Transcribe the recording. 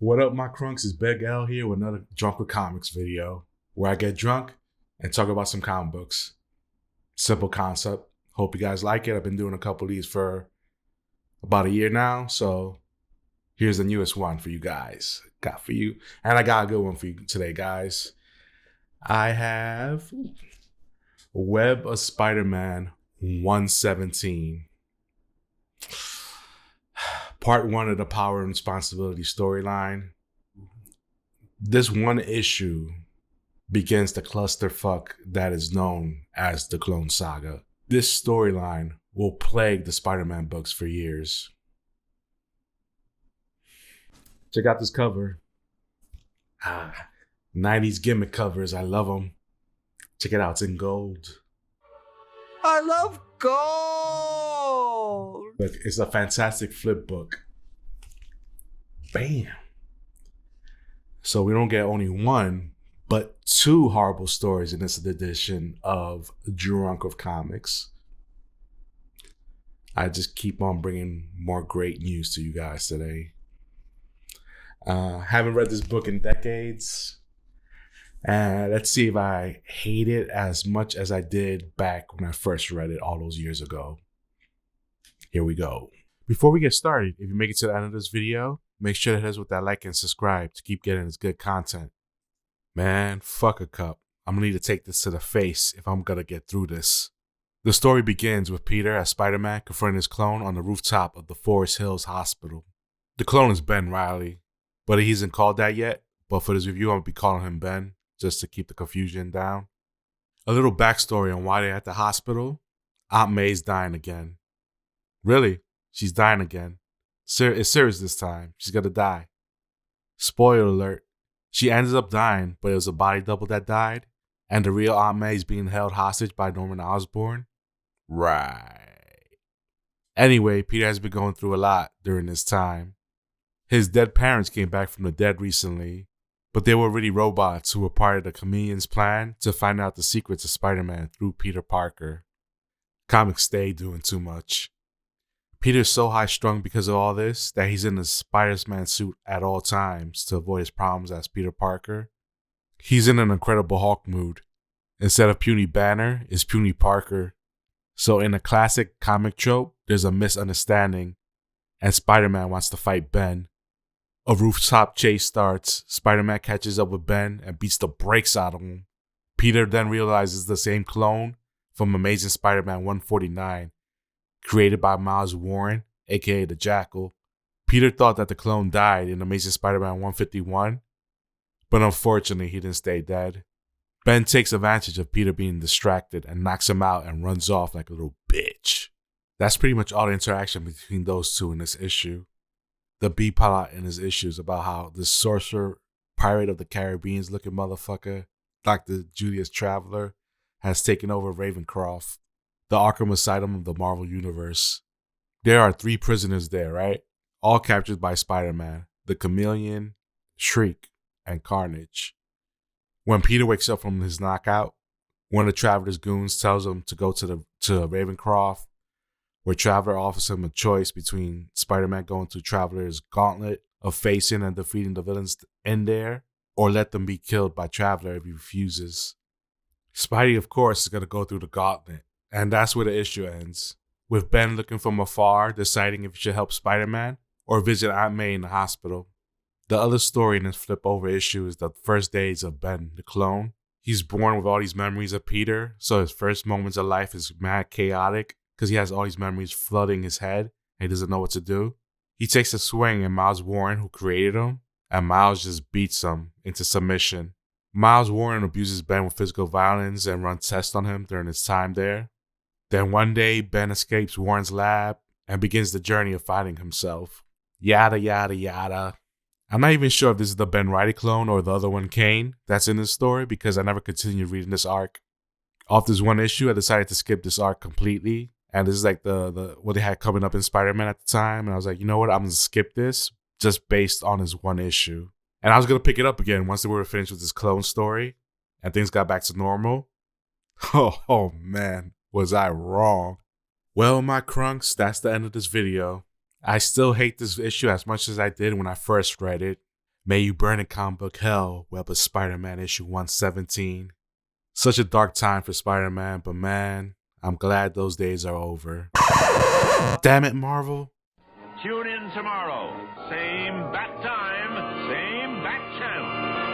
What up, my crunks? It's Big L here with another Drunk with Comics video where I get drunk and talk about some comic books. Simple concept. Hope you guys like it. I've been doing a couple of these for about a year now, so here's the newest one for you guys. Got for you, and I got a good one for you today, guys. I have Web of Spider-Man 117. Part 1 of the Power and Responsibility storyline. This one issue begins the clusterfuck that is known as the Clone Saga. This storyline will plague the Spider-Man books for years. Check out this cover. 90s gimmick covers. I love them. Check it out. It's in gold. I love gold. Look, it's a fantastic flip book. Bam. So we don't get only one, but two horrible stories in this edition of Drunk of Comics. I just keep on bringing more great news to you guys today. Haven't read this book in decades. Let's see if I hate it as much as I did back when I first read it all those years ago. Here we go. Before we get started, if you make it to the end of this video, make sure to hit us with that like and subscribe to keep getting this good content. Man, fuck a cup. I'm gonna need to take this to the face if I'm gonna get through this. The story begins with Peter as Spider-Man confronting his clone on the rooftop of the Forest Hills Hospital. The clone is Ben Reilly, but he isn't called that yet. But for this review, I'm gonna be calling him Ben, just to keep the confusion down. A little backstory on why they're at the hospital. Aunt May's dying again. Really? She's dying again. It's serious this time. She's gonna die. Spoiler alert. She ends up dying, but it was a body double that died, and the real Aunt May is being held hostage by Norman Osborn. Right. Anyway, Peter has been going through a lot during this time. His dead parents came back from the dead recently, but they were really robots who were part of the Chameleon's plan to find out the secrets of Spider-Man through Peter Parker. Comics stay doing too much. Peter's so high-strung because of all this that he's in the Spider-Man suit at all times to avoid his problems as Peter Parker. He's in an Incredible Hulk mood. Instead of puny Banner, it's puny Parker. So in a classic comic trope, there's a misunderstanding, and Spider-Man wants to fight Ben. A rooftop chase starts, Spider-Man catches up with Ben and beats the brakes out of him. Peter then realizes the same clone from Amazing Spider-Man 149, created by Miles Warren, aka the Jackal. Peter thought that the clone died in Amazing Spider-Man 151, but unfortunately he didn't stay dead. Ben takes advantage of Peter being distracted and knocks him out and runs off like a little bitch. That's pretty much all the interaction between those two in this issue. The B-plot in this issue is about how this sorcerer, pirate of the Caribbean's looking motherfucker, Dr. Julius Traveler, has taken over Ravencroft, the Arkham Asylum of the Marvel Universe. There are 3 prisoners there, right? All captured by Spider-Man, the Chameleon, Shriek, and Carnage. When Peter wakes up from his knockout, one of Traveler's goons tells him to go to Ravencroft, where Traveler offers him a choice between Spider-Man going to Traveler's gauntlet of facing and defeating the villains in there, or let them be killed by Traveler if he refuses. Spidey, of course, is going to go through the gauntlet, and that's where the issue ends, with Ben looking from afar, deciding if he should help Spider-Man or visit Aunt May in the hospital. The other story in this flip over issue is the first days of Ben, the clone. He's born with all these memories of Peter, so his first moments of life is mad chaotic because he has all these memories flooding his head and he doesn't know what to do. He takes a swing at Miles Warren, who created him, and Miles just beats him into submission. Miles Warren abuses Ben with physical violence and runs tests on him during his time there. Then one day, Ben escapes Warren's lab and begins the journey of finding himself. Yada, yada, yada. I'm not even sure if this is the Ben Reilly clone or the other one, Kaine, that's in this story because I never continued reading this arc. Off this one issue, I decided to skip this arc completely. And this is like the what they had coming up in Spider-Man at the time. And I was like, you know what? I'm going to skip this just based on this one issue. And I was going to pick it up again once they were finished with this clone story and things got back to normal. Oh man, was I wrong. Well, my crunks, that's the end of this video. I still hate this issue as much as I did when I first read it. May you burn in comic book hell, Web of Spider-Man issue 117. Such a dark time for Spider-Man, but man, I'm glad those days are over. Damn it, Marvel. Tune in tomorrow. Same bat time, same bat channel.